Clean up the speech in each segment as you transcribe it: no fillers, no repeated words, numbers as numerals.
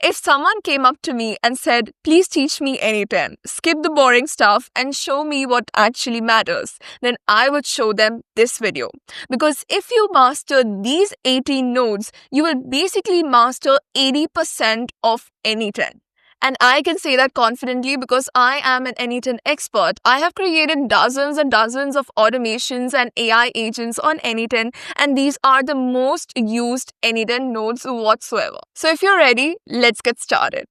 If someone came up to me and said, please teach me N8N, skip the boring stuff and show me what actually matters, then I would show them this video. Because if you master these 18 nodes, you will basically master 80% of N8N. And I can say that confidently because I am an N8N expert. I have created dozens and dozens of automations and AI agents on N8N, and these are the most used N8N nodes whatsoever. So if you're ready, let's get started.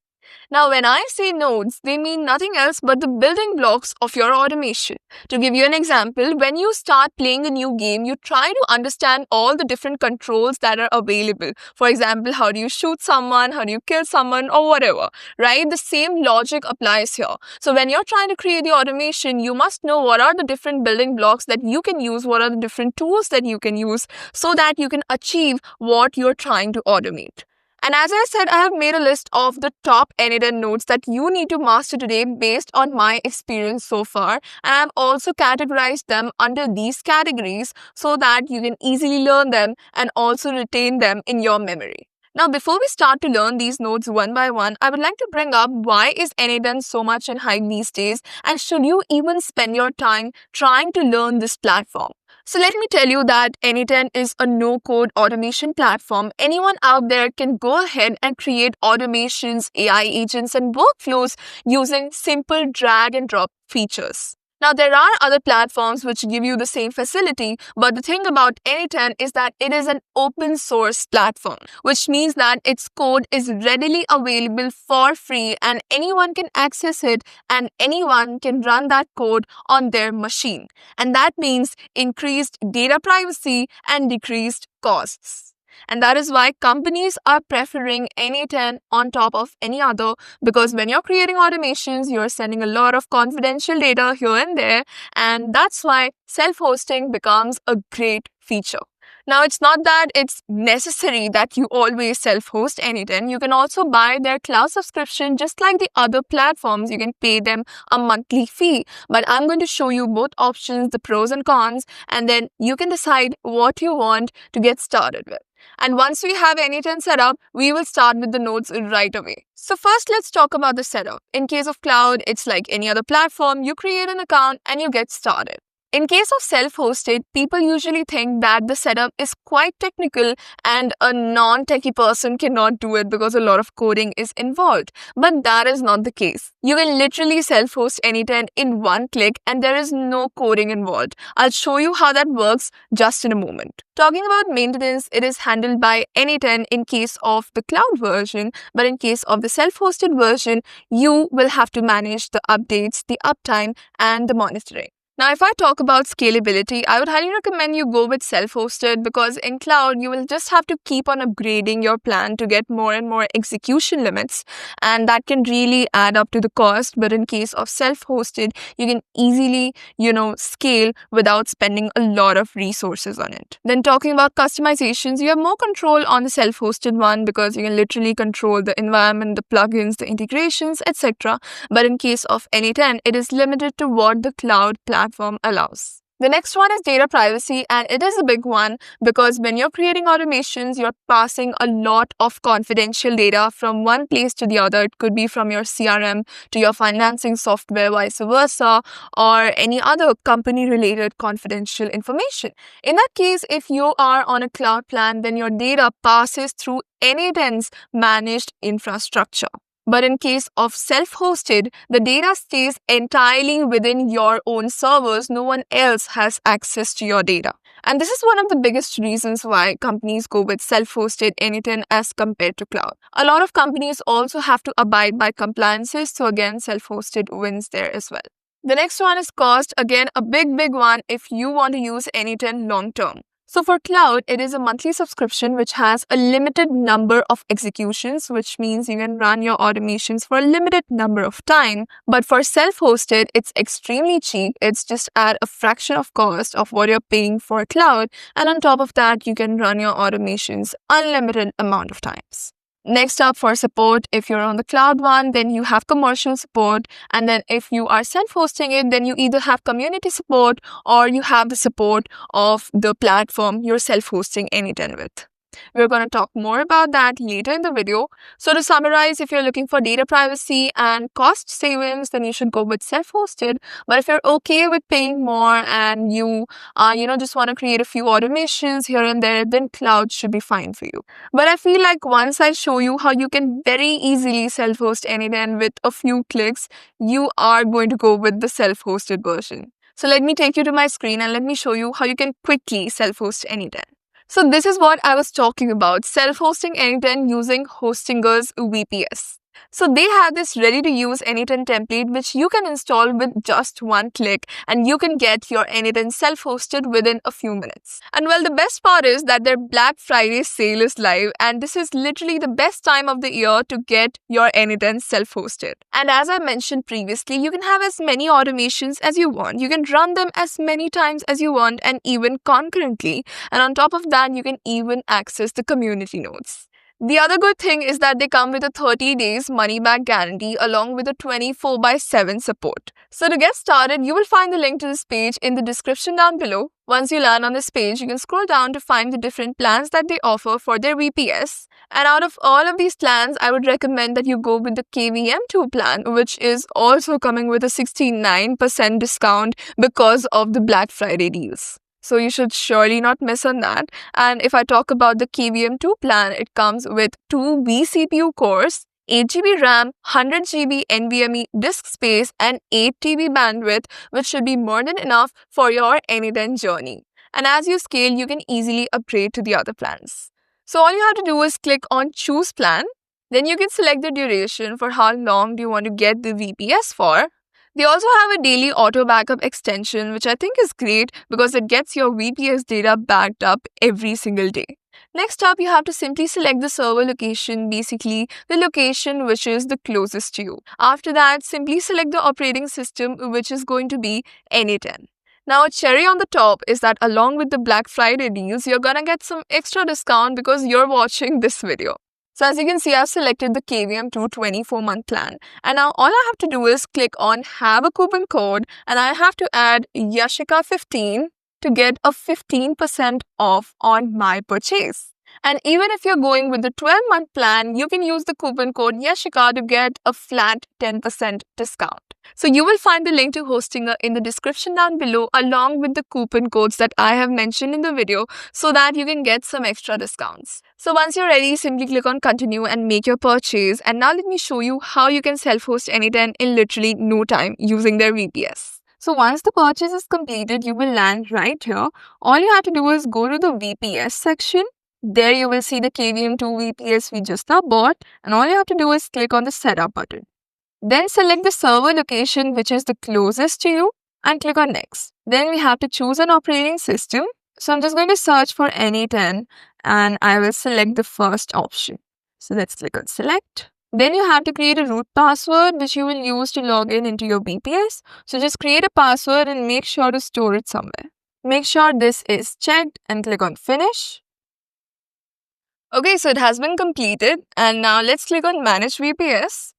Now, when I say nodes, they mean nothing else but the building blocks of your automation. To give you an example, when you start playing a new game, you try to understand all the different controls that are available. For example, how do you shoot someone, how do you kill someone, or whatever, right? The same logic applies here. So when you're trying to create the automation, you must know what are the different building blocks that you can use, what are the different tools that you can use so that you can achieve what you're trying to automate. And as I said, I have made a list of the top N8N nodes that you need to master today based on my experience so far. And I've also categorized them under these categories so that you can easily learn them and also retain them in your memory. Now, before we start to learn these nodes one by one, I would like to bring up why is N8N so much in hype these days, and should you even spend your time trying to learn this platform? So let me tell you that N8N is a no-code automation platform. Anyone out there can go ahead and create automations, AI agents, and workflows using simple drag and drop features. Now, there are other platforms which give you the same facility, but the thing about N8N is that it is an open source platform, which means that its code is readily available for free and anyone can access it and anyone can run that code on their machine. And that means increased data privacy and decreased costs. And that is why companies are preferring N8N on top of any other, because when you're creating automations, you're sending a lot of confidential data here and there, and that's why self-hosting becomes a great feature. Now, it's not that it's necessary that you always self-host N8N. You can also buy their cloud subscription just like the other platforms. You can pay them a monthly fee. But I'm going to show you both options, the pros and cons, and then you can decide what you want to get started with. And once we have N8N set up, we will start with the nodes right away. So first, let's talk about the setup. In case of cloud, it's like any other platform. You create an account and you get started. In case of self-hosted, people usually think that the setup is quite technical and a non-techie person cannot do it because a lot of coding is involved. But that is not the case. You can literally self-host N8N in one click and there is no coding involved. I'll show you how that works just in a moment. Talking about maintenance, it is handled by N8N in case of the cloud version, but in case of the self-hosted version, you will have to manage the updates, the uptime, and the monitoring. Now, if I talk about scalability, I would highly recommend you go with self-hosted because in cloud, you will just have to keep on upgrading your plan to get more and more execution limits. And that can really add up to the cost. But in case of self-hosted, you can easily, scale without spending a lot of resources on it. Then talking about customizations, you have more control on the self-hosted one because you can literally control the environment, the plugins, the integrations, etc. But in case of N8N, it is limited to what the cloud platform allows. The next one is data privacy, and it is a big one because when you're creating automations, you're passing a lot of confidential data from one place to the other. It could be from your CRM to your financing software, vice versa, or any other company-related confidential information. In that case, if you are on a cloud plan, then your data passes through N8N's managed infrastructure. But in case of self-hosted, the data stays entirely within your own servers. No one else has access to your data. And this is one of the biggest reasons why companies go with self-hosted N8N as compared to cloud. A lot of companies also have to abide by compliances, so again, self-hosted wins there as well. The next one is cost. Again, a big one if you want to use N8N long-term. So for cloud, it is a monthly subscription which has a limited number of executions, which means you can run your automations for a limited number of time. But for self-hosted, it's extremely cheap. It's just at a fraction of cost of what you're paying for cloud. And on top of that, you can run your automations unlimited amount of times. Next up, for support, if you're on the cloud one, then you have commercial support. And then if you are self-hosting it, then you either have community support or you have the support of the platform you're self-hosting N8N with. We're going to talk more about that later in the video. So to summarize, if you're looking for data privacy and cost savings, then you should go with self-hosted. But if you're okay with paying more and you just want to create a few automations here and there, then cloud should be fine for you. But I feel like once I show you how you can very easily self-host N8N with a few clicks, you are going to go with the self-hosted version. So let me take you to my screen and let me show you how you can quickly self-host N8N. So this is what I was talking about, self-hosting N8N using Hostinger's VPS. So they have this ready-to-use N8N template which you can install with just one click, and you can get your N8N self-hosted within a few minutes. And well, the best part is that their Black Friday sale is live, and this is literally the best time of the year to get your N8N self-hosted. And as I mentioned previously, you can have as many automations as you want. You can run them as many times as you want, and even concurrently. And on top of that, you can even access the community nodes. The other good thing is that they come with a 30 days money-back guarantee along with a 24/7 support. So to get started, you will find the link to this page in the description down below. Once you land on this page, you can scroll down to find the different plans that they offer for their VPS. And out of all of these plans, I would recommend that you go with the KVM2 plan, which is also coming with a 69% discount because of the Black Friday deals. So you should surely not miss on that. And if I talk about the KVM2 plan, it comes with 2 vCPU cores, 8GB RAM, 100GB NVMe disk space, and 8TB bandwidth, which should be more than enough for your N8N journey. And as you scale, you can easily upgrade to the other plans. So all you have to do is click on Choose Plan. Then you can select the duration for how long do you want to get the VPS for. They also have a daily auto backup extension, which I think is great because it gets your VPS data backed up every single day. Next up, you have to simply select the server location, basically the location which is the closest to you. After that, simply select the operating system, which is going to be N8N. Now, a cherry on the top is that along with the Black Friday deals, you're gonna get some extra discount because you're watching this video. So as you can see, I've selected the KVM2 24-month plan. And now all I have to do is click on have a coupon code, and I have to add Yashica 15 to get a 15% off on my purchase. And even if you're going with the 12-month plan, you can use the coupon code Yashica to get a flat 10% discount. So you will find the link to Hostinger in the description down below along with the coupon codes that I have mentioned in the video so that you can get some extra discounts. So once you're ready, simply click on continue and make your purchase. And now let me show you how you can self-host N8N in literally no time using their VPS. So once the purchase is completed, you will land right here. All you have to do is go to the VPS section. There you will see the KVM2 VPS we just now bought, and all you have to do is click on the setup button. Then select the server location which is the closest to you and click on next. Then we have to choose an operating system. So I'm just going to search for N8N and I will select the first option. So let's click on select. Then you have to create a root password which you will use to log in into your VPS. So just create a password and make sure to store it somewhere. Make sure this is checked and click on finish. Okay, so it has been completed, and now let's click on Manage VPS.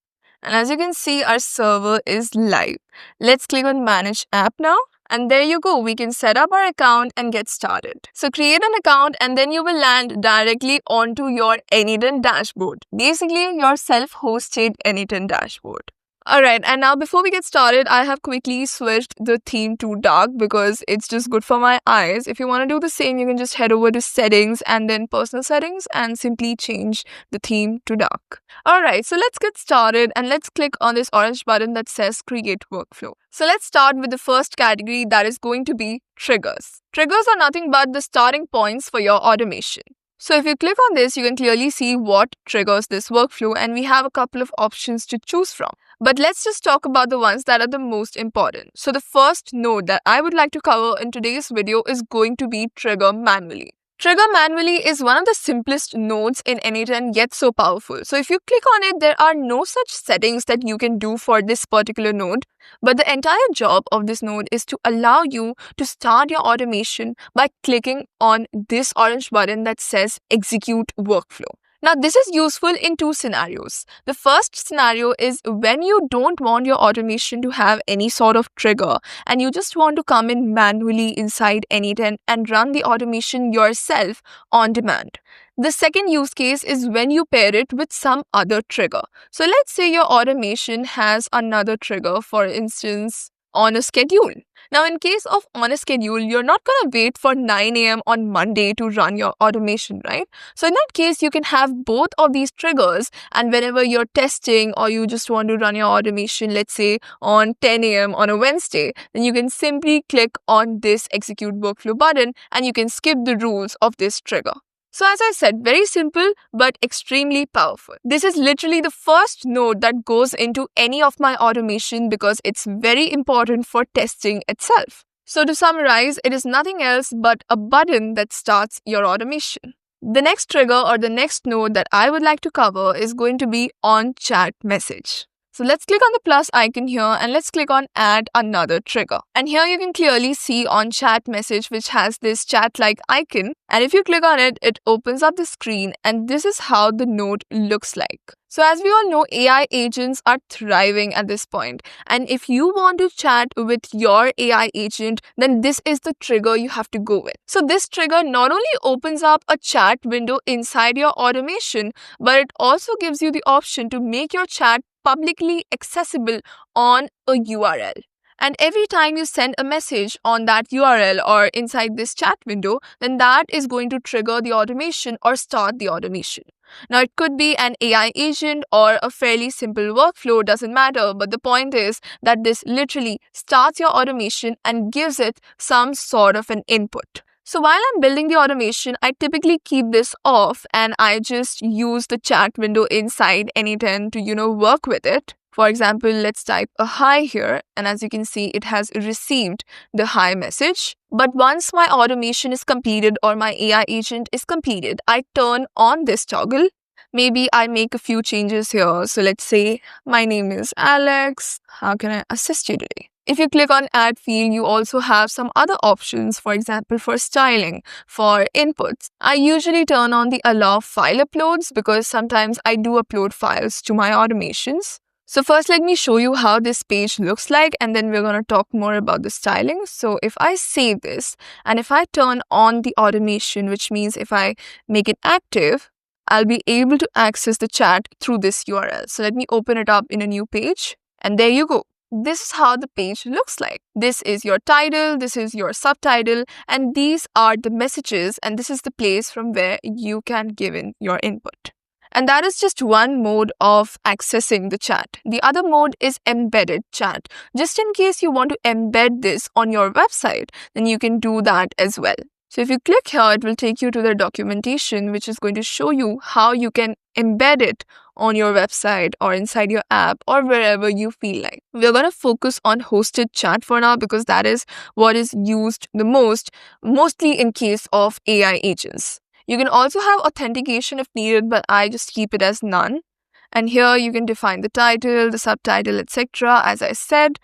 And as you can see, our server is live. Let's click on Manage App now. And there you go, we can set up our account and get started. So create an account and then you will land directly onto your N8N dashboard. Basically, your self-hosted N8N dashboard. Alright, and now before we get started, I have quickly switched the theme to dark because it's just good for my eyes. If you want to do the same, you can just head over to settings and then personal settings and simply change the theme to dark. Alright, so let's get started and let's click on this orange button that says create workflow. So let's start with the first category, that is going to be triggers. Triggers are nothing but the starting points for your automation. So if you click on this, you can clearly see what triggers this workflow, and we have a couple of options to choose from. But let's just talk about the ones that are the most important. So the first node that I would like to cover in today's video is going to be trigger manually. Trigger manually is one of the simplest nodes in N8N, yet so powerful. So if you click on it, there are no such settings that you can do for this particular node. But the entire job of this node is to allow you to start your automation by clicking on this orange button that says execute workflow. Now, this is useful in two scenarios. The first scenario is when you don't want your automation to have any sort of trigger and you just want to come in manually inside N8N and run the automation yourself on demand. The second use case is when you pair it with some other trigger. So let's say your automation has another trigger, for instance, on a schedule. Now, in case of on a schedule, you're not going to wait for 9 a.m. on Monday to run your automation, right? So in that case, you can have both of these triggers, and whenever you're testing or you just want to run your automation, let's say on 10 a.m. on a Wednesday, then you can simply click on this execute workflow button and you can skip the rules of this trigger. So as I said, very simple but extremely powerful. This is literally the first node that goes into any of my automation because it's very important for testing itself. So to summarize, it is nothing else but a button that starts your automation. The next trigger or the next node that I would like to cover is going to be on chat message. So let's click on the plus icon here and let's click on add another trigger. And here you can clearly see on chat message which has this chat-like icon. And if you click on it, it opens up the screen and this is how the node looks like. So as we all know, AI agents are thriving at this point. And if you want to chat with your AI agent, then this is the trigger you have to go with. So this trigger not only opens up a chat window inside your automation, but it also gives you the option to make your chat publicly accessible on a URL. And every time you send a message on that URL or inside this chat window, then that is going to trigger the automation or start the automation. Now, it could be an AI agent or a fairly simple workflow, doesn't matter. But the point is that this literally starts your automation and gives it some sort of an input. So while I'm building the automation, I typically keep this off and I just use the chat window inside N8N to, work with it. For example, let's type a hi here, and as you can see, it has received the hi message. But once my automation is completed or my AI agent is completed, I turn on this toggle. Maybe I make a few changes here. So let's say my name is Alex. How can I assist you today? If you click on add field, you also have some other options, for example, for styling, for inputs. I usually turn on the allow file uploads because sometimes I do upload files to my automations. So first, let me show you how this page looks like, and then we're going to talk more about the styling. So if I save this and if I turn on the automation, which means if I make it active, I'll be able to access the chat through this URL. So let me open it up in a new page, and there you go. This is how the page looks like. This is your title, this is your subtitle, and these are the messages, and this is the place from where you can give in your input. And that is just one mode of accessing the chat. The other mode is embedded chat. Just in case you want to embed this on your website, then you can do that as well. So if you click here, it will take you to the documentation, which is going to show you how you can embed it on your website or inside your app or wherever you feel like. We're going to focus on hosted chat for now because that is what is used the most, mostly in case of AI agents. You can also have authentication if needed, but I just keep it as none. And here you can define the title, the subtitle, etc. As I said,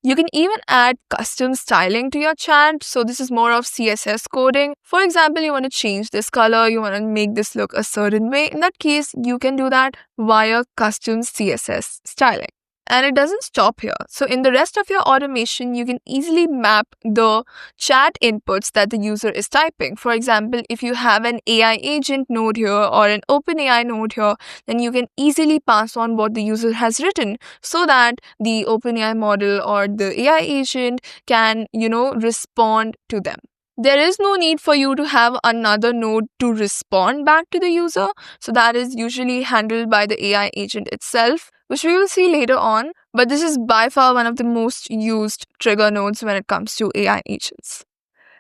you can even add custom styling to your chat. So this is more of CSS coding. For example, you want to change this color, you want to make this look a certain way. In that case, you can do that via custom CSS styling. And it doesn't stop here. So in the rest of your automation, you can easily map the chat inputs that the user is typing. For example, if you have an AI agent node here or an OpenAI node here, then you can easily pass on what the user has written so that the OpenAI model or the AI agent can, respond to them. There is no need for you to have another node to respond back to the user. So that is usually handled by the AI agent itself, which we will see later on. But this is by far one of the most used trigger nodes when it comes to AI agents.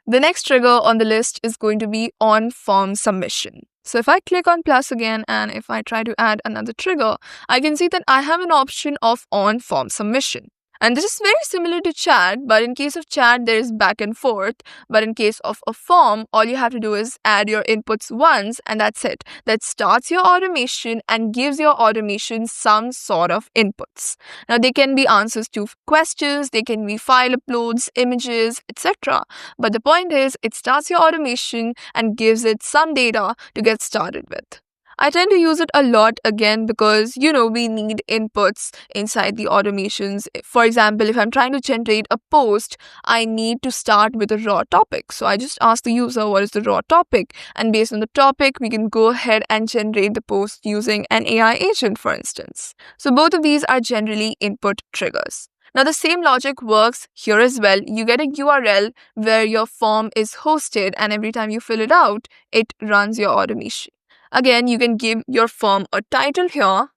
The next trigger on the list is going to be on form submission. So if I click on plus again and if I try to add another trigger, I can see that I have an option of on form submission. And this is very similar to chat, but in case of chat, there is back and forth. But in case of a form, all you have to do is add your inputs once, and that's it. That starts your automation and gives your automation some sort of inputs. Now, they can be answers to questions, they can be file uploads, images, etc. But the point is, it starts your automation and gives it some data to get started with. I tend to use it a lot again because, we need inputs inside the automations. For example, if I'm trying to generate a post, I need to start with a raw topic. So I just ask the user what is the raw topic, and based on the topic, we can go ahead and generate the post using an AI agent, for instance. So both of these are generally input triggers. Now, the same logic works here as well. You get a URL where your form is hosted, and every time you fill it out, it runs your automation. Again, you can give your form a title here.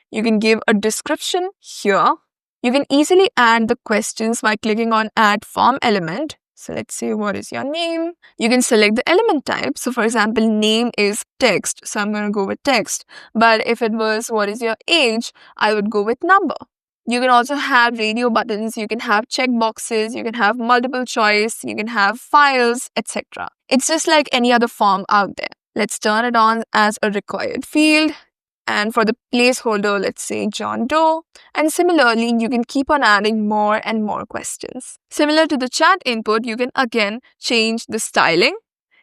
You can give a description here. You can easily add the questions by clicking on Add Form Element. So let's say, what is your name? You can select the element type. So for example, name is text. So I'm going to go with text. But if it was, what is your age? I would go with number. You can also have radio buttons, you can have checkboxes, you can have multiple choice, you can have files, etc. It's just like any other form out there. Let's turn it on as a required field. And for the placeholder, let's say John Doe. And similarly, you can keep on adding more and more questions. Similar to the chat input, you can again change the styling.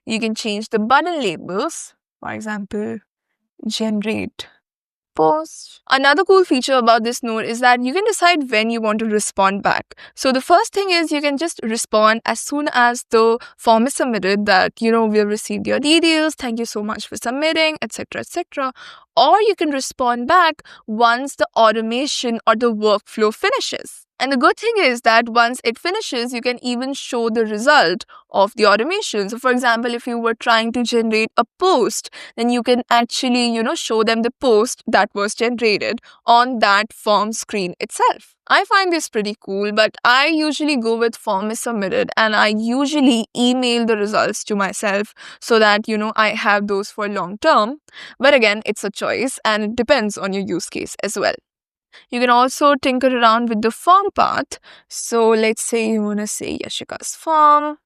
You can change the button labels. For example, generate post. Another cool feature about this node is that you can decide when you want to respond back. So the first thing is you can just respond as soon as the form is submitted that, we have received your details, thank you so much for submitting, etc., etc. Or you can respond back once the automation or the workflow finishes. And the good thing is that once it finishes, you can even show the result of the automation. So for example, if you were trying to generate a post, then you can actually, show them the post that was generated on that form screen itself. I find this pretty cool, but I usually go with form is submitted and I usually email the results to myself so that, I have those for long term. But again, it's a choice and it depends on your use case as well. You can also tinker around with the form path. So let's say you want to say Yashica's form.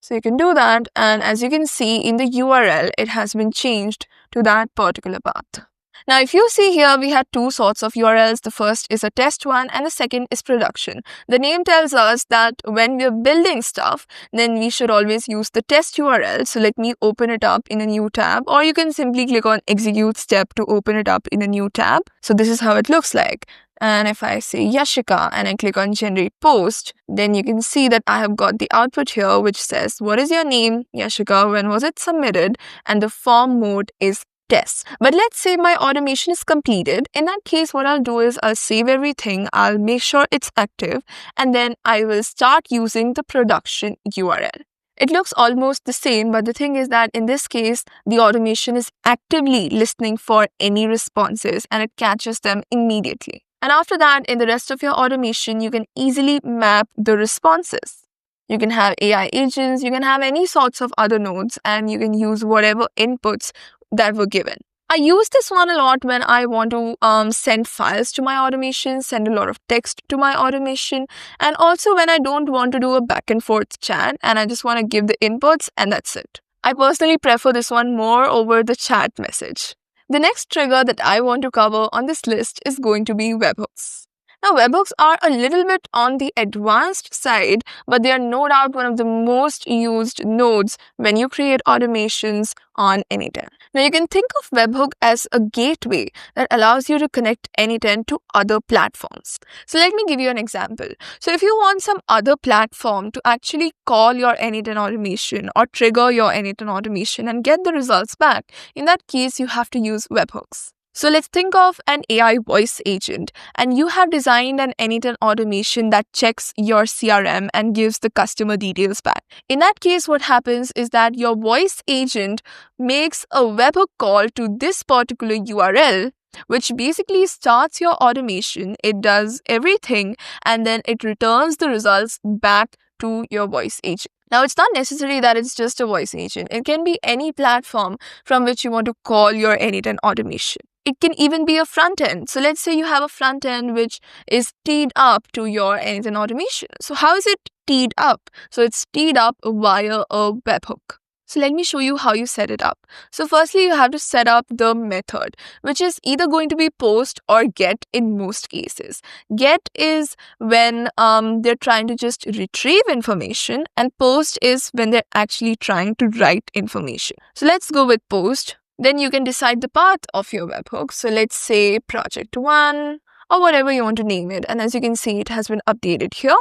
So you can do that. And as you can see in the URL, it has been changed to that particular path. Now, if you see here, we had two sorts of URLs. The first is a test one and the second is production. The name tells us that when we're building stuff, then we should always use the test URL. So let me open it up in a new tab, or you can simply click on execute step to open it up in a new tab. So this is how it looks like. And if I say Yashica and I click on generate post, then you can see that I have got the output here, which says, what is your name, Yashica, when was it submitted? And the form mode is test. But let's say my automation is completed. In that case, what I'll do is I'll save everything. I'll make sure it's active. And then I will start using the production URL. It looks almost the same, but the thing is that in this case, the automation is actively listening for any responses and it catches them immediately. And after that, in the rest of your automation, you can easily map the responses. You can have AI agents, you can have any sorts of other nodes, and you can use whatever inputs that were given. I use this one a lot when I want to send files to my automation, send a lot of text to my automation, and also when I don't want to do a back and forth chat and I just want to give the inputs and that's it. I personally prefer this one more over the chat message. The next trigger that I want to cover on this list is going to be webhooks. Now, webhooks are a little bit on the advanced side, but they are no doubt one of the most used nodes when you create automations on N8N. Now, you can think of webhook as a gateway that allows you to connect N8N to other platforms. So let me give you an example. So if you want some other platform to actually call your N8N automation or trigger your N8N automation and get the results back, in that case, you have to use webhooks. So let's think of an AI voice agent and you have designed an N8N automation that checks your CRM and gives the customer details back. In that case, what happens is that your voice agent makes a webhook call to this particular URL, which basically starts your automation. It does everything and then it returns the results back to your voice agent. Now, it's not necessary that it's just a voice agent. It can be any platform from which you want to call your N8N automation. It can even be a front end. So let's say you have a front end which is teed up to your N8N automation. So how is it teed up? So it's teed up via a webhook. So let me show you how you set it up. So firstly, you have to set up the method, which is either going to be post or get in most cases. Get is when they're trying to just retrieve information, and post is when they're actually trying to write information. So let's go with post. Then you can decide the path of your webhook. So let's say project 1 or whatever you want to name it. And as you can see, it has been updated here.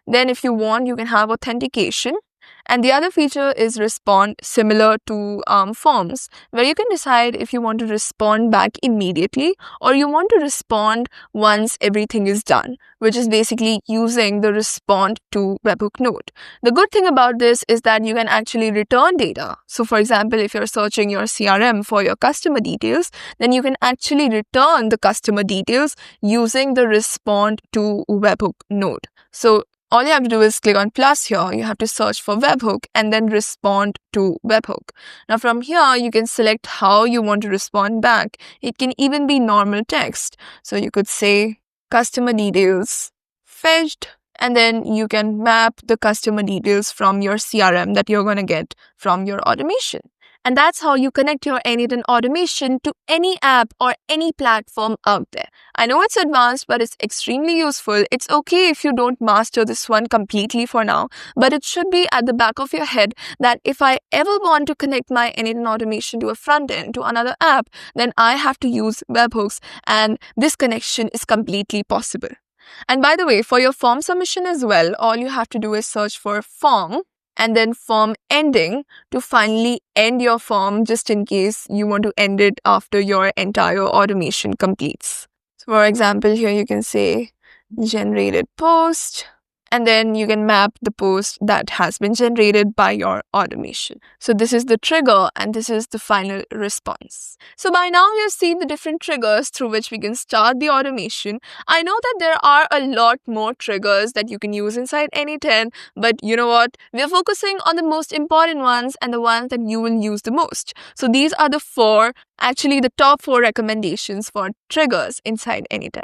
Then if you want, you can have authentication. And the other feature is respond, similar to forms, where you can decide if you want to respond back immediately or you want to respond once everything is done, which is basically using the respond to webhook node. The good thing about this is that you can actually return data. So for example, if you're searching your CRM for your customer details, then you can actually return the customer details using the respond to webhook node. So all you have to do is click on plus here. You have to search for webhook and then respond to webhook. Now from here, you can select how you want to respond back. It can even be normal text. So you could say customer details fetched, and then you can map the customer details from your CRM that you're going to get from your automation. And that's how you connect your N8N automation to any app or any platform out there. I know it's advanced, but it's extremely useful. It's okay if you don't master this one completely for now, but it should be at the back of your head that if I ever want to connect my N8N automation to a front end, to another app, then I have to use webhooks, and this connection is completely possible. And by the way, for your form submission as well, all you have to do is search for form and then form ending to finally end your form, just in case you want to end it after your entire automation completes. So for example, here you can say generated post, and then you can map the post that has been generated by your automation. So this is the trigger and this is the final response. So by now we have seen the different triggers through which we can start the automation. I know that there are a lot more triggers that you can use inside N8N, but you know what? We are focusing on the most important ones and the ones that you will use the most. So these are the top 4 recommendations for triggers inside N8N.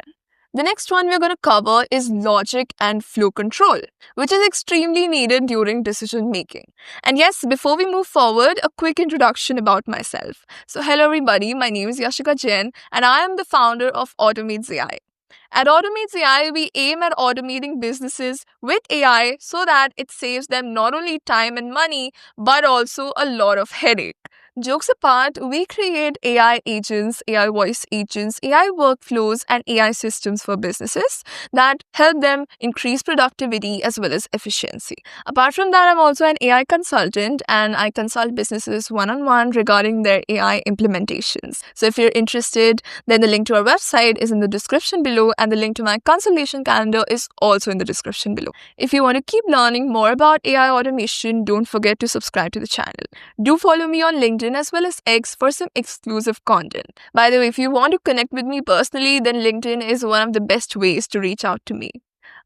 The next one we're going to cover is logic and flow control, which is extremely needed during decision making. And yes, before we move forward, a quick introduction about myself. So hello everybody, my name is Yashica Jain and I am the founder of Automate.ai. At Automate.ai, we aim at automating businesses with AI so that it saves them not only time and money, but also a lot of headache. Jokes apart, we create AI agents, AI voice agents, AI workflows, and AI systems for businesses that help them increase productivity as well as efficiency. Apart from that, I'm also an AI consultant and I consult businesses one-on-one regarding their AI implementations. So if you're interested, then the link to our website is in the description below and the link to my consultation calendar is also in the description below. If you want to keep learning more about AI automation, don't forget to subscribe to the channel. Do follow me on LinkedIn as well as X for some exclusive content. By the way, if you want to connect with me personally, then LinkedIn is one of the best ways to reach out to me.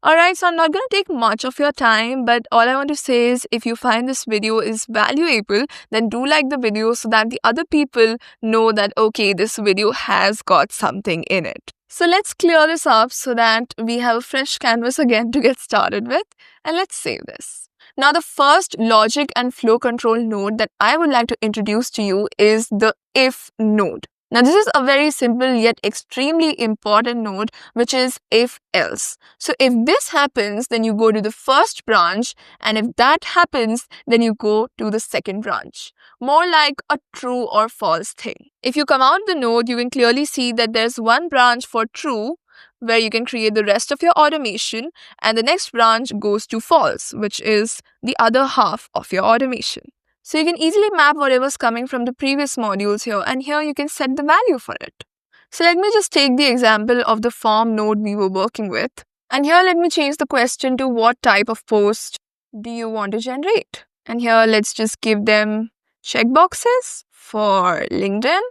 Alright, so I'm not going to take much of your time, but all I want to say is if you find this video is valuable, then do like the video so that the other people know that okay, this video has got something in it. So let's clear this up so that we have a fresh canvas again to get started with, and let's save this. Now, the first logic and flow control node that I would like to introduce to you is the if node. Now, this is a very simple yet extremely important node, which is if else. So if this happens, then you go to the first branch, and if that happens, then you go to the second branch. More like a true or false thing. If you come out the node, you can clearly see that there's one branch for true, where you can create the rest of your automation, and the next branch goes to false, which is the other half of your automation. So you can easily map whatever's coming from the previous modules here, and here you can set the value for it. So let me just take the example of the form node we were working with, and here let me change the question to what type of post do you want to generate? And here let's just give them checkboxes for LinkedIn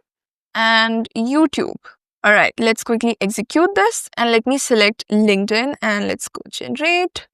and YouTube. Alright, let's quickly execute this and let me select LinkedIn and let's go generate.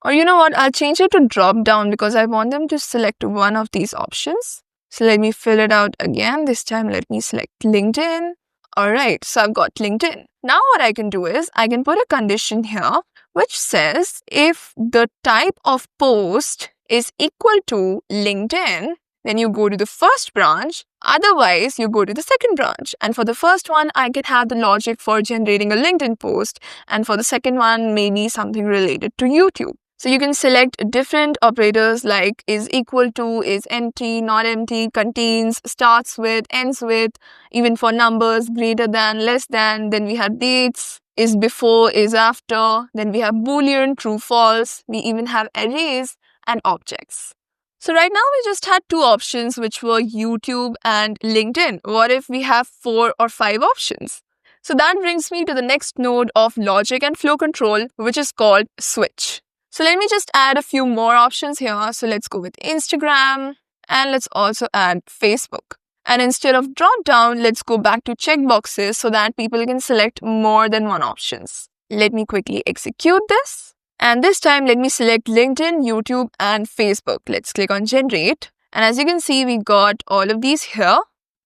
Or you know what, I'll change it to drop down because I want them to select one of these options. So let me fill it out again. This time let me select LinkedIn. Alright, so I've got LinkedIn. Now what I can do is I can put a condition here which says if the type of post is equal to LinkedIn, then you go to the first branch, otherwise you go to the second branch. And for the first one, I can have the logic for generating a LinkedIn post, and for the second one, maybe something related to YouTube. So you can select different operators like is equal to, is empty, not empty, contains, starts with, ends with, even for numbers, greater than, less than. Then we have dates, is before, is after. Then we have Boolean, true, false. We even have arrays and objects. So right now we just had two options, which were YouTube and LinkedIn. What if we have 4 or 5 options? So that brings me to the next node of logic and flow control, which is called switch. So let me just add a few more options here. So let's go with Instagram and let's also add Facebook. And instead of drop down, let's go back to checkboxes so that people can select more than one options. Let me quickly execute this. And this time, let me select LinkedIn, YouTube, and Facebook. Let's click on generate. And as you can see, we got all of these here.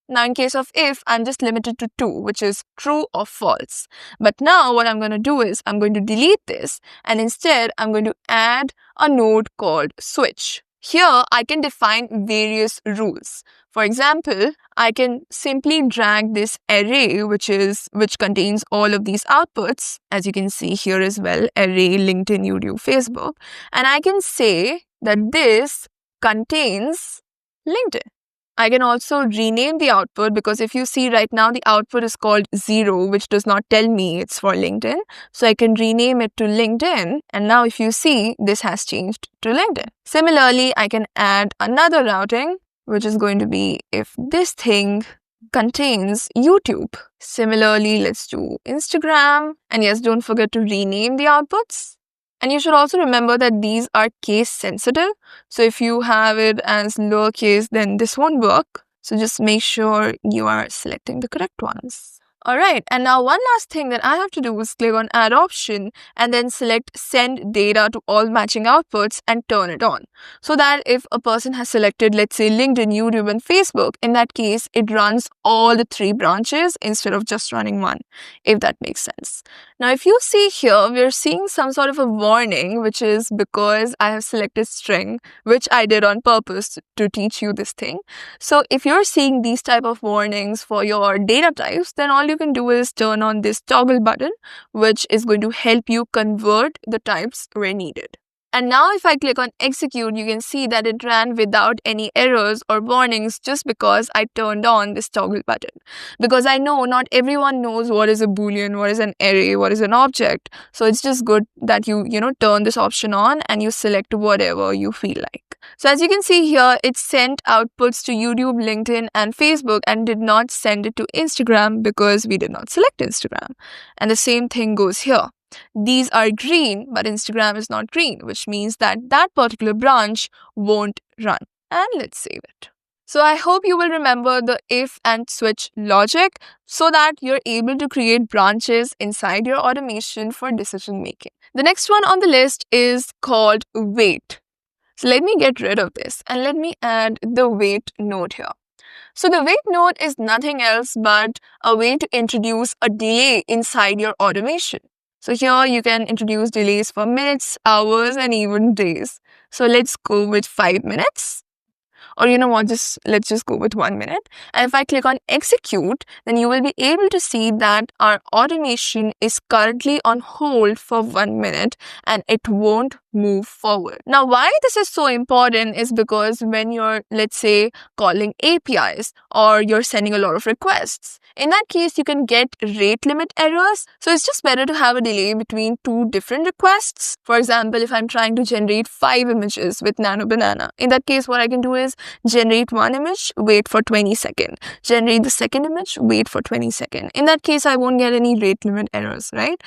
Now, in case of if, I'm just limited to 2, which is true or false. But now what I'm going to do is I'm going to delete this. And instead, I'm going to add a node called switch. Here, I can define various rules. For example, I can simply drag this array, which contains all of these outputs, as you can see here as well, array, LinkedIn, YouTube, Facebook. And I can say that this contains LinkedIn. I can also rename the output because if you see right now, the output is called 0, which does not tell me it's for LinkedIn. So I can rename it to LinkedIn. And now if you see, this has changed to LinkedIn. Similarly, I can add another routing, which is going to be if this thing contains YouTube. Similarly, let's do Instagram. And yes, don't forget to rename the outputs. And you should also remember that these are case sensitive. So if you have it as lowercase, then this won't work. So just make sure you are selecting the correct ones. Alright, and now one last thing that I have to do is click on add option and then select send data to all matching outputs and turn it on. So that if a person has selected, let's say LinkedIn, YouTube, and Facebook, in that case, it runs all the 3 branches instead of just running one, if that makes sense. Now, if you see here, we're seeing some sort of a warning, which is because I have selected string, which I did on purpose to teach you this thing. So if you're seeing these type of warnings for your data types, then all you can do is turn on this toggle button, which is going to help you convert the types where needed. And now if I click on execute, you can see that it ran without any errors or warnings just because I turned on this toggle button. Because I know not everyone knows what is a boolean, what is an array, what is an object. So it's just good that you turn this option on and you select whatever you feel like. So as you can see here, it sent outputs to YouTube, LinkedIn, and Facebook and did not send it to Instagram because we did not select Instagram. And the same thing goes here. These are green, but Instagram is not green, which means that that particular branch won't run. And let's save it. So I hope you will remember the if and switch logic so that you're able to create branches inside your automation for decision making. The next one on the list is called wait. So let me get rid of this and let me add the wait node here. So the wait node is nothing else but a way to introduce a delay inside your automation. So here you can introduce delays for minutes, hours, and even days. So let's go with 5 minutes. Or you know what, let's just go with 1 minute. And if I click on execute, then you will be able to see that our automation is currently on hold for 1 minute and it won't move forward. Now, why this is so important is because when you're, let's say, calling APIs or you're sending a lot of requests, in that case, you can get rate limit errors. So it's just better to have a delay between 2 different requests. For example, if I'm trying to generate 5 images with Nano Banana, in that case, what I can do is generate 1 image, wait for 20 seconds. Generate the second image, wait for 20 seconds. In that case, I won't get any rate limit errors, right?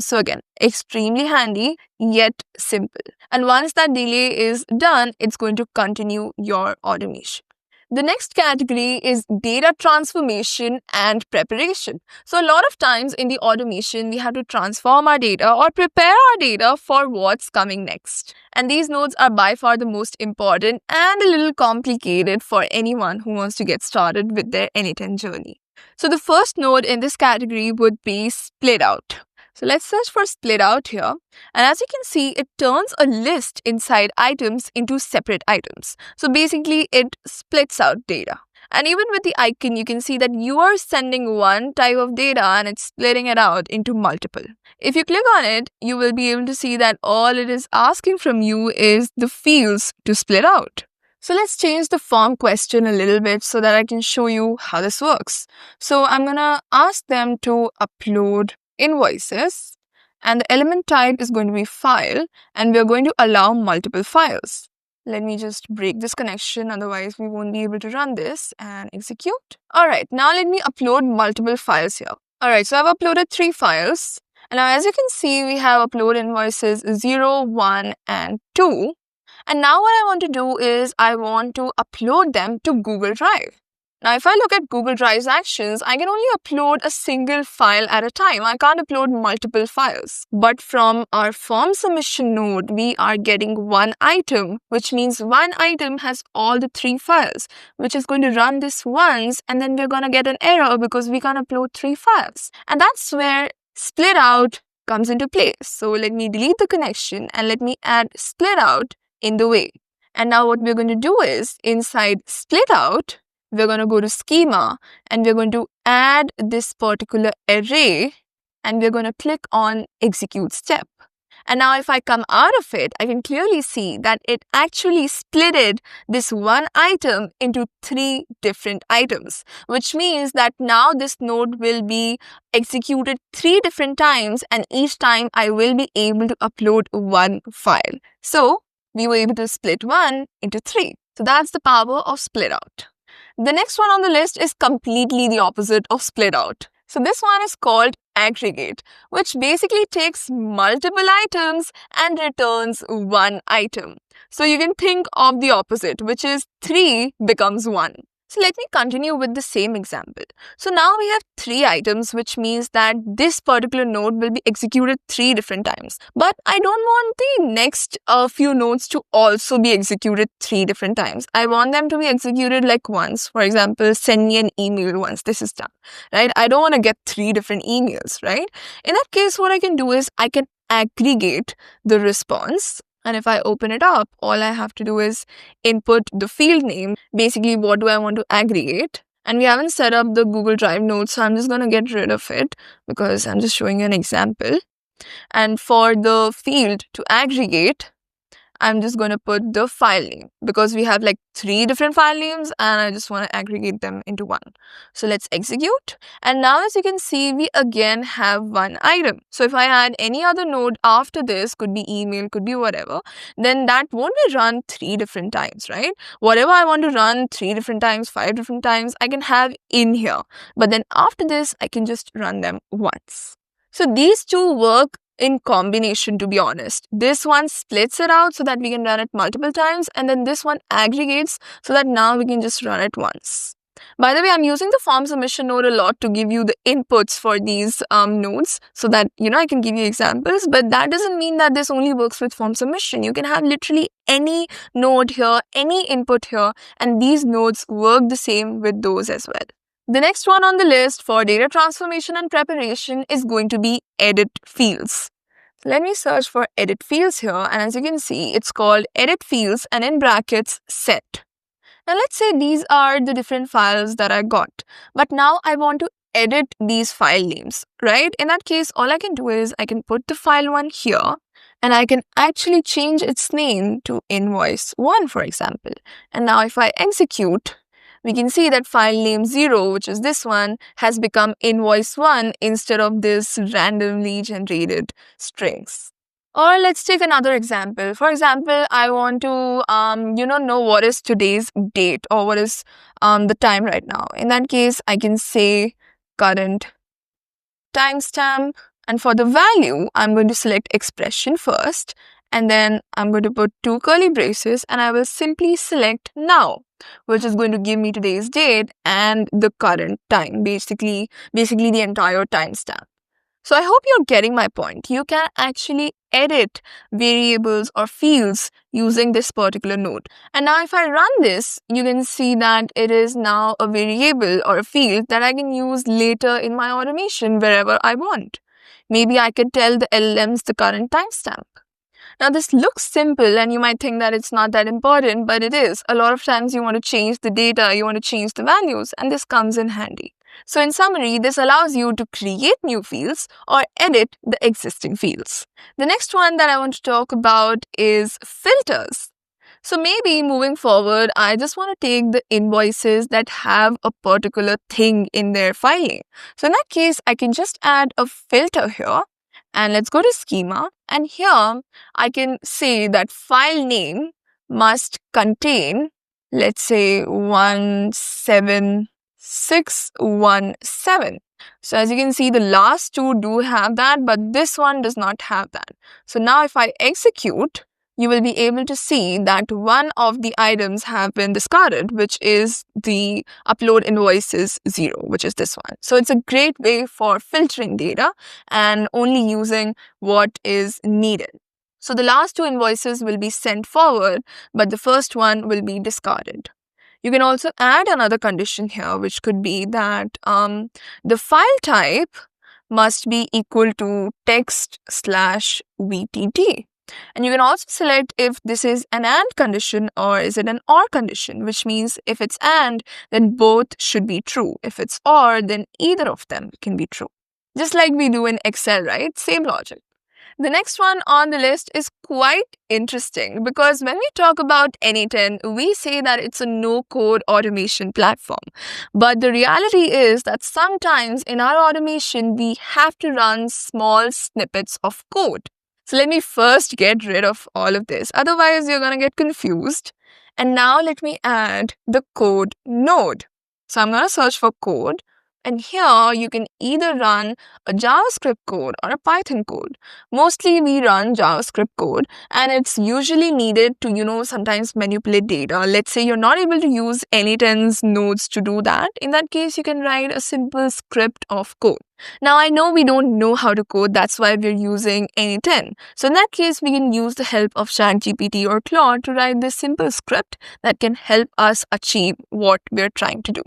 So again, extremely handy, yet simple. And once that delay is done, it's going to continue your automation. The next category is data transformation and preparation. So a lot of times in the automation, we have to transform our data or prepare our data for what's coming next. And these nodes are by far the most important and a little complicated for anyone who wants to get started with their N8N journey. So the first node in this category would be split out. So let's search for split out here. And as you can see, it turns a list inside items into separate items. So basically, it splits out data. And even with the icon, you can see that you are sending one type of data and it's splitting it out into multiple. If you click on it, you will be able to see that all it is asking from you is the fields to split out. So let's change the form question a little bit so that I can show you how this works. So I'm going to ask them to upload invoices, and the element type is going to be file, and we're going to allow multiple files. Let me just break this connection, otherwise we won't be able to run this and execute. Alright, now let me upload multiple files here. Alright, so I've uploaded 3 files. And now as you can see, we have upload invoices 0, 1 and 2. And now what I want to do is I want to upload them to Google Drive. Now if I look at Google Drive's actions, I can only upload a single file at a time. I can't upload multiple files. But from our form submission node, we are getting one item, which means one item has all the 3 files, which is going to run this once, and then we're going to get an error because we can't upload 3 files. And that's where split out comes into place. So let me delete the connection and let me add split out in the way. And now what we're going to do is inside split out, we're going to go to schema and we're going to add this particular array and we're going to click on execute step. And now if I come out of it, I can clearly see that it actually splitted this one item into 3 different items, which means that now this node will be executed 3 different times, and each time I will be able to upload one file. So we were able to split 1 into 3. So that's the power of split out. The next one on the list is completely the opposite of split out. So this one is called aggregate, which basically takes multiple items and returns one item. So you can think of the opposite, which is 3 becomes 1. So let me continue with the same example. So now we have 3 items, which means that this particular node will be executed 3 different times. But I don't want the next few nodes to also be executed 3 different times. I want them to be executed like once. For example, send me an email once this is done, right? I don't want to get 3 different emails, right? In that case, what I can do is I can aggregate the response. And if I open it up, all I have to do is input the field name. Basically, what do I want to aggregate? And we haven't set up the Google Drive node, so I'm just going to get rid of it because I'm just showing you an example. And for the field to aggregate, I'm just going to put the file name because we have like 3 different file names and I just want to aggregate them into one. So let's execute. And now as you can see, we again have one item. So if I add any other node after this, could be email, could be whatever, then that won't be run 3 different times, right? Whatever I want to run 3 different times, 5 different times, I can have in here. But then after this, I can just run them once. So these two work in combination, to be honest. This one splits it out so that we can run it multiple times, and then this one aggregates so that now we can just run it once. By the way, I'm using the form submission node a lot to give you the inputs for these nodes so that, I can give you examples, but that doesn't mean that this only works with form submission. You can have literally any node here, any input here, and these nodes work the same with those as well. The next one on the list for data transformation and preparation is going to be edit fields. So let me search for edit fields here, and as you can see, it's called edit fields and in brackets set. Now let's say these are the different files that I got, but now I want to edit these file names, right? In that case, all I can do is I can put the file 1 here, and I can actually change its name to invoice 1, for example. And now if I execute, we can see that file name 0, which is this one, has become invoice 1 instead of this randomly generated strings. Or let's take another example. For example, I want to, know what is today's date or what is the time right now. In that case, I can say current timestamp. And for the value, I'm going to select expression first. And then I'm going to put 2 curly braces and I will simply select now, which is going to give me today's date and the current time, basically the entire timestamp. So I hope you're getting my point. You can actually edit variables or fields using this particular node. And now if I run this, you can see that it is now a variable or a field that I can use later in my automation wherever I want. Maybe I could tell the LLMs the current timestamp. Now, this looks simple and you might think that it's not that important, but it is. A lot of times you want to change the data, you want to change the values, and this comes in handy. So in summary, this allows you to create new fields or edit the existing fields. The next one that I want to talk about is filters. So maybe moving forward, I just want to take the invoices that have a particular thing in their filing. So in that case, I can just add a filter here. And let's go to schema. And here I can say that file name must contain, let's say, 17617. So as you can see, the last two do have that, but this one does not have that. So now if I execute, you will be able to see that one of the items have been discarded, which is the upload invoices 0, which is this one. So it's a great way for filtering data and only using what is needed. So the last two invoices will be sent forward, but the first one will be discarded. You can also add another condition here, which could be that the file type must be equal to text/vtt. And you can also select if this is an AND condition or is it an OR condition, which means if it's AND, then both should be true. If it's OR, then either of them can be true. Just like we do in Excel, right? Same logic. The next one on the list is quite interesting because when we talk about N8N, we say that it's a no-code automation platform. But the reality is that sometimes in our automation, we have to run small snippets of code. So let me first get rid of all of this. Otherwise, you're going to get confused. And now let me add the code node. So I'm going to search for code. And here you can either run a JavaScript code or a Python code. Mostly we run JavaScript code and it's usually needed to, sometimes manipulate data. Let's say you're not able to use N8N's nodes to do that. In that case, you can write a simple script of code. Now, I know we don't know how to code, that's why we're using N8N. So in that case, we can use the help of ChatGPT or Claude to write this simple script that can help us achieve what we're trying to do.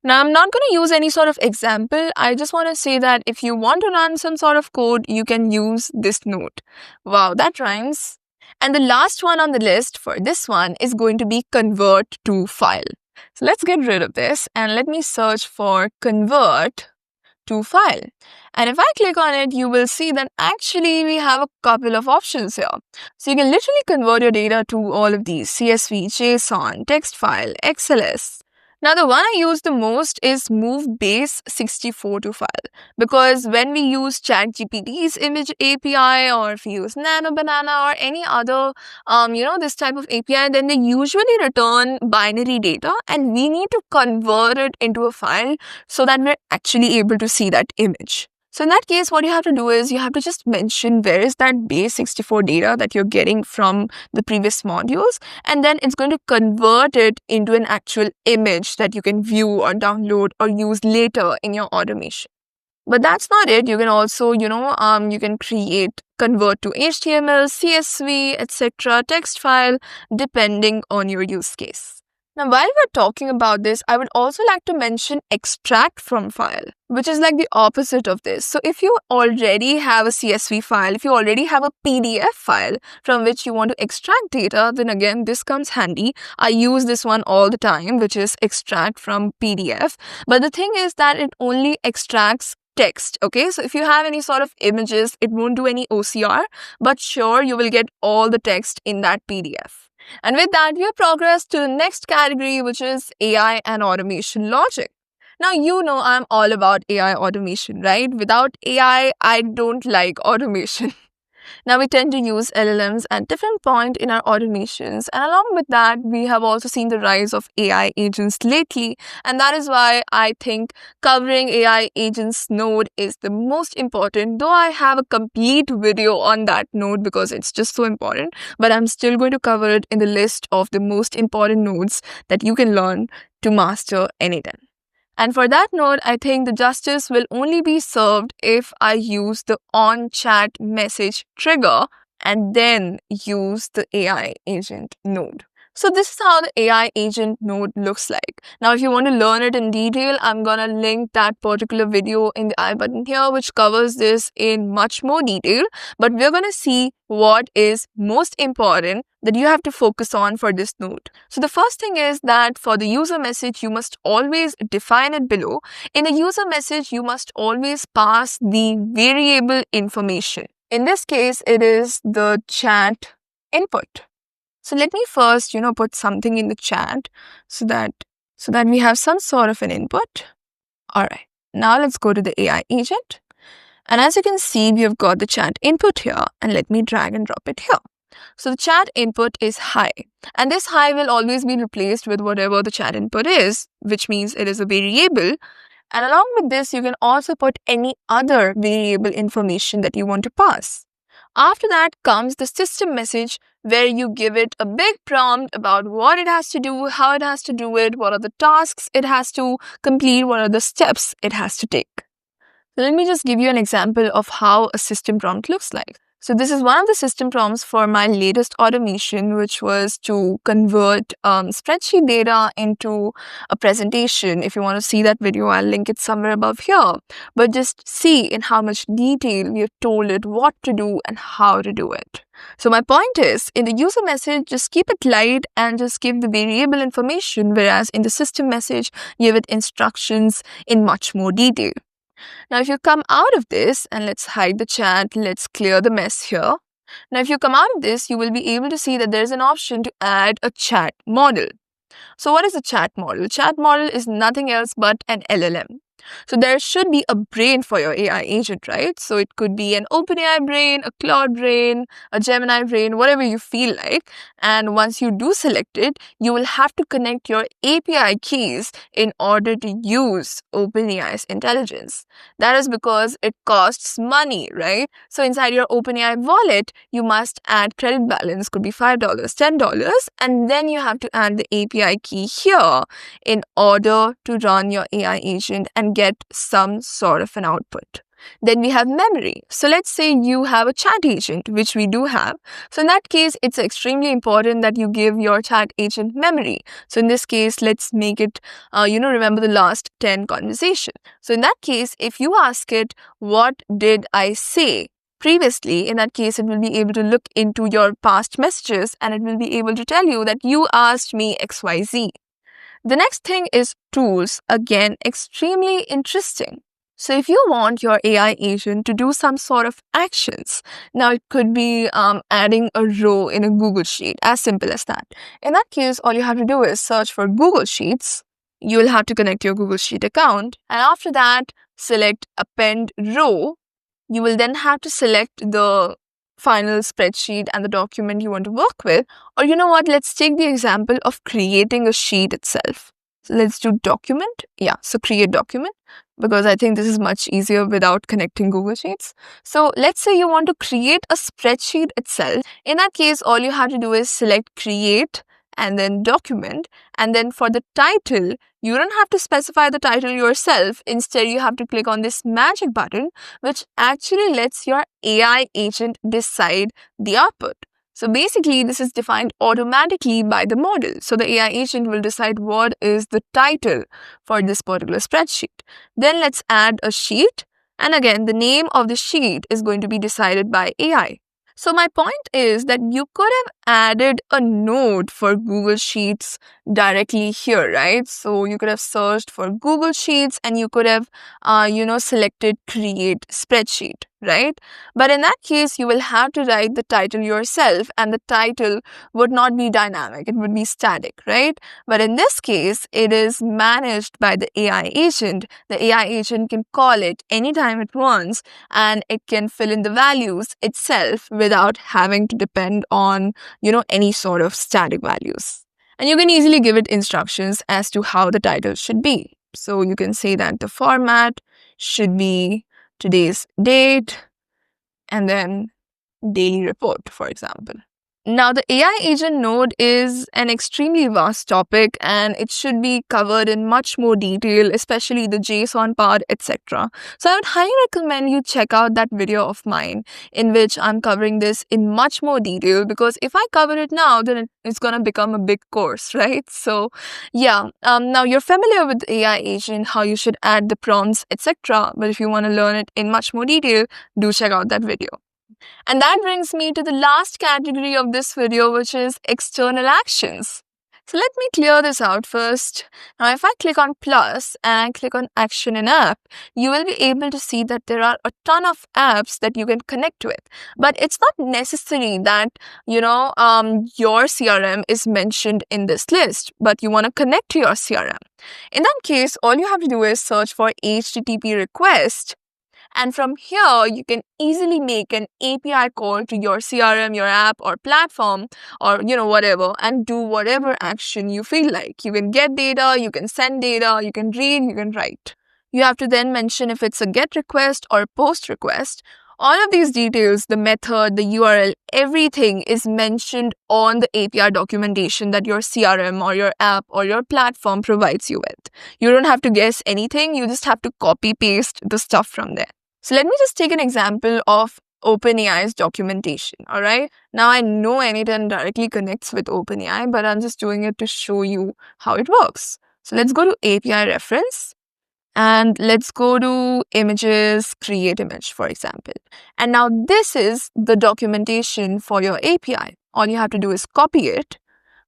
Now, I'm not going to use any sort of example. I just want to say that if you want to run some sort of code, you can use this node. Wow, that rhymes. And the last one on the list for this one is going to be convert to file. So let's get rid of this and let me search for convert to file. And if I click on it, you will see that actually we have a couple of options here. So you can literally convert your data to all of these: CSV, JSON, text file, XLS. Now, the one I use the most is move base 64 to file, because when we use ChatGPT's image API or if we use Nano Banana or any other, this type of API, then they usually return binary data and we need to convert it into a file so that we're actually able to see that image. So in that case, what you have to do is you have to just mention where is that base 64 data that you're getting from the previous modules, and then it's going to convert it into an actual image that you can view or download or use later in your automation. But that's not it. You can also, you can convert to HTML, CSV, etc., text file, depending on your use case. Now, while we're talking about this, I would also like to mention extract from file, which is like the opposite of this. So if you already have a CSV file, if you already have a PDF file from which you want to extract data, then again, this comes handy. I use this one all the time, which is extract from PDF. But the thing is that it only extracts text, okay? So if you have any sort of images, it won't do any OCR, but sure, you will get all the text in that PDF. And with that, we have progressed to the next category, which is AI and automation logic. Now, I'm all about AI automation, right? Without AI, I don't like automation. Now, we tend to use LLMs at different points in our automations. And along with that, we have also seen the rise of AI agents lately. And that is why I think covering AI agents node is the most important, though I have a complete video on that node because it's just so important. But I'm still going to cover it in the list of the most important nodes that you can learn to master N8N. And for that node, I think the justice will only be served if I use the on-chat message trigger and then use the AI agent node. So this is how the AI agent node looks like. Now, if you want to learn it in detail, I'm going to link that particular video in the I button here, which covers this in much more detail. But we're going to see what is most important that you have to focus on for this node. So the first thing is that for the user message, you must always define it below. In the user message, you must always pass the variable information. In this case, it is the chat input. So let me first, put something in the chat so that we have some sort of an input. All right. Now let's go to the AI agent. And as you can see, we have got the chat input here, and let me drag and drop it here. So the chat input is hi, and this hi will always be replaced with whatever the chat input is, which means it is a variable. And along with this, you can also put any other variable information that you want to pass. After that comes the system message, where you give it a big prompt about what it has to do, how it has to do it, what are the tasks it has to complete, what are the steps it has to take. So let me just give you an example of how a system prompt looks like. So this is one of the system prompts for my latest automation, which was to convert spreadsheet data into a presentation. If you want to see that video, I'll link it somewhere above here. But just see in how much detail we have told it what to do and how to do it. So my point is, in the user message, just keep it light and just give the variable information, whereas in the system message, give it instructions in much more detail. Now, if you come out of this, and let's hide the chat, let's clear the mess here. Now, if you come out of this, you will be able to see that there's an option to add a chat model. So what is a chat model? Chat model is nothing else but an LLM. So there should be a brain for your AI agent, right? So it could be an OpenAI brain, a Claude brain, a Gemini brain, whatever you feel like. And once you do select it, you will have to connect your API keys in order to use OpenAI's intelligence. That is because it costs money, right? So inside your OpenAI wallet, you must add credit balance, could be $5, $10, and then you have to add the API key here in order to run your AI agent and get some sort of an output. Then we have memory. So let's say you have a chat agent, which we do have. So in that case, it's extremely important that you give your chat agent memory. So in this case, let's make it, remember the last 10 conversation. So in that case, if you ask it, what did I say previously, in that case, it will be able to look into your past messages and it will be able to tell you that you asked me XYZ. The next thing is tools. Again, extremely interesting. So if you want your AI agent to do some sort of actions, now it could be adding a row in a Google Sheet, as simple as that. In that case, all you have to do is search for Google Sheets. You will have to connect your Google Sheet account. And after that, select append row. You will then have to select the final spreadsheet and the document you want to work with. Or you know what, let's take the example of creating a sheet itself. So let's do document. Yeah, so create document, because I think this is much easier without connecting Google Sheets. So let's say you want to create a spreadsheet itself. In that case, all you have to do is select create and then document. And then for the title, you don't have to specify the title yourself. Instead, you have to click on this magic button, which actually lets your AI agent decide the output. So basically, this is defined automatically by the model. So the AI agent will decide what is the title for this particular spreadsheet. Then let's add a sheet. And again, the name of the sheet is going to be decided by AI. So my point is that you could have added a node for Google Sheets directly here, right? So you could have searched for Google Sheets and you could have, selected create spreadsheet, right? But in that case, you will have to write the title yourself, and the title would not be dynamic. It would be static, right? But in this case, it is managed by the AI agent. The AI agent can call it anytime it wants, and it can fill in the values itself without having to depend on, any sort of static values. And you can easily give it instructions as to how the title should be. So you can say that the format should be today's date and then daily report, for example. Now, the AI agent node is an extremely vast topic and it should be covered in much more detail, especially the JSON part, etc. So I would highly recommend you check out that video of mine in which I'm covering this in much more detail, because if I cover it now, then it's going to become a big course, right? So yeah, now you're familiar with AI agent, how you should add the prompts, etc. But if you want to learn it in much more detail, do check out that video. And that brings me to the last category of this video, which is external actions. So let me clear this out first. Now, if I click on plus and I click on action in app, you will be able to see that there are a ton of apps that you can connect with. But it's not necessary that, your CRM is mentioned in this list, but you want to connect to your CRM. In that case, all you have to do is search for HTTP request. And from here, you can easily make an API call to your CRM, your app or platform or, whatever, and do whatever action you feel like. You can get data, you can send data, you can read, you can write. You have to then mention if it's a GET request or POST request. All of these details, the method, the URL, everything is mentioned on the API documentation that your CRM or your app or your platform provides you with. You don't have to guess anything, you just have to copy paste the stuff from there. So let me just take an example of OpenAI's documentation, all right? Now I know N8N directly connects with OpenAI, but I'm just doing it to show you how it works. So let's go to API reference and let's go to images, create image, for example. And now this is the documentation for your API. All you have to do is copy it,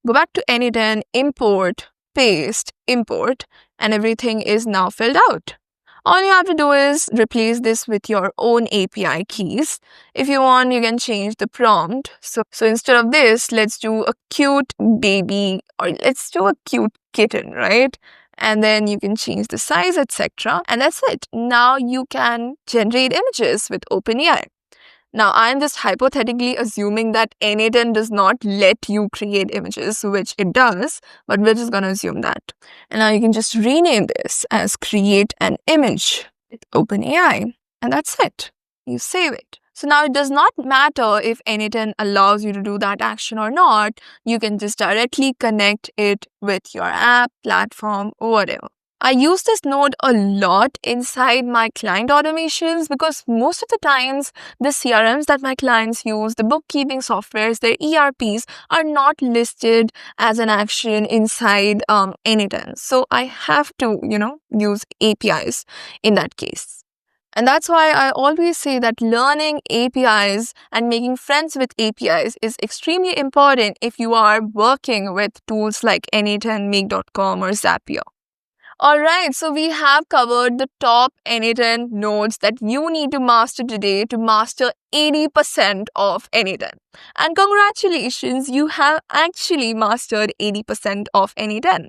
go back to N8N, import, paste, import, and everything is now filled out. All you have to do is replace this with your own API keys. If you want, you can change the prompt. So instead of this, let's do a cute baby, or let's do a cute kitten, right? And then you can change the size, etc. And that's it. Now you can generate images with OpenAI. Now, I'm just hypothetically assuming that N8N does not let you create images, which it does, but we're just going to assume that. And now you can just rename this as create an image with OpenAI, and that's it. You save it. So now it does not matter if N8N allows you to do that action or not. You can just directly connect it with your app, platform, or whatever. I use this node a lot inside my client automations because most of the times the CRMs that my clients use, the bookkeeping softwares, their ERPs are not listed as an action inside N8N. So I have to, use APIs in that case. And that's why I always say that learning APIs and making friends with APIs is extremely important if you are working with tools like N8N, Make.com or Zapier. Alright, so we have covered the top N8N nodes that you need to master today to master 80% of N8N. And congratulations, you have actually mastered 80% of N8N.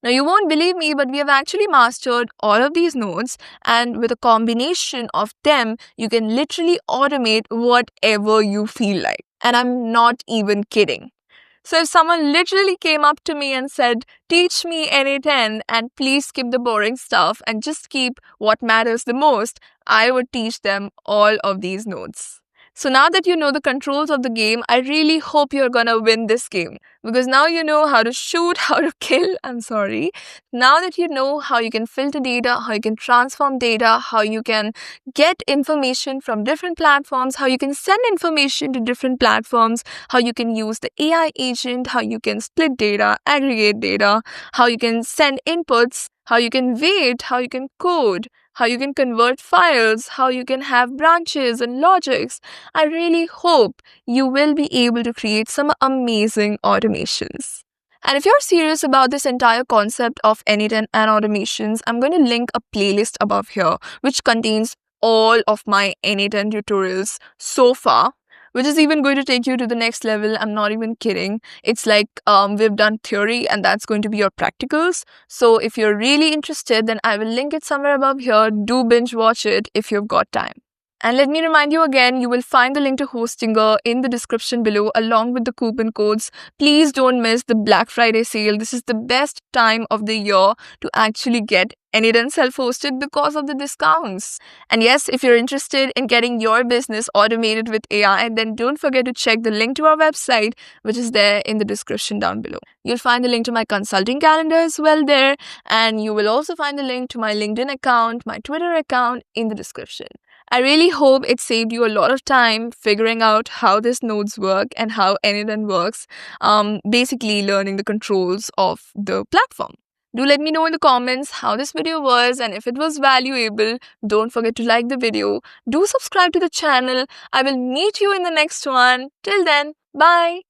Now you won't believe me, but we have actually mastered all of these nodes, and with a combination of them, you can literally automate whatever you feel like. And I'm not even kidding. So if someone literally came up to me and said, teach me N8N and please skip the boring stuff and just keep what matters the most, I would teach them all of these nodes. So now that you know the controls of the game, I really hope you're gonna win this game, because now you know how to shoot, how to kill, Now that you know how you can filter data, how you can transform data, how you can get information from different platforms, how you can send information to different platforms, how you can use the AI agent, how you can split data, aggregate data, how you can send inputs, how you can wait, how you can code, how you can convert files, how you can have branches and logics. I really hope you will be able to create some amazing automations. And if you're serious about this entire concept of N8N and automations, I'm going to link a playlist above here, which contains all of my N8N tutorials so far, which is even going to take you to the next level. I'm not even kidding. It's like we've done theory and that's going to be your practicals. So if you're really interested, then I will link it somewhere above here. Do binge watch it if you've got time. And let me remind you again, you will find the link to Hostinger in the description below along with the coupon codes. Please don't miss the Black Friday sale. This is the best time of the year to actually get N8N self-hosted because of the discounts. And yes, if you're interested in getting your business automated with AI, then don't forget to check the link to our website, which is there in the description down below. You'll find the link to my consulting calendar as well there, and you will also find the link to my LinkedIn account, my Twitter account in the description. I really hope it saved you a lot of time figuring out how these nodes work and how N8N works, basically learning the controls of the platform. Do let me know in the comments how this video was, and if it was valuable, don't forget to like the video. Do subscribe to the channel. I will meet you in the next one. Till then, bye.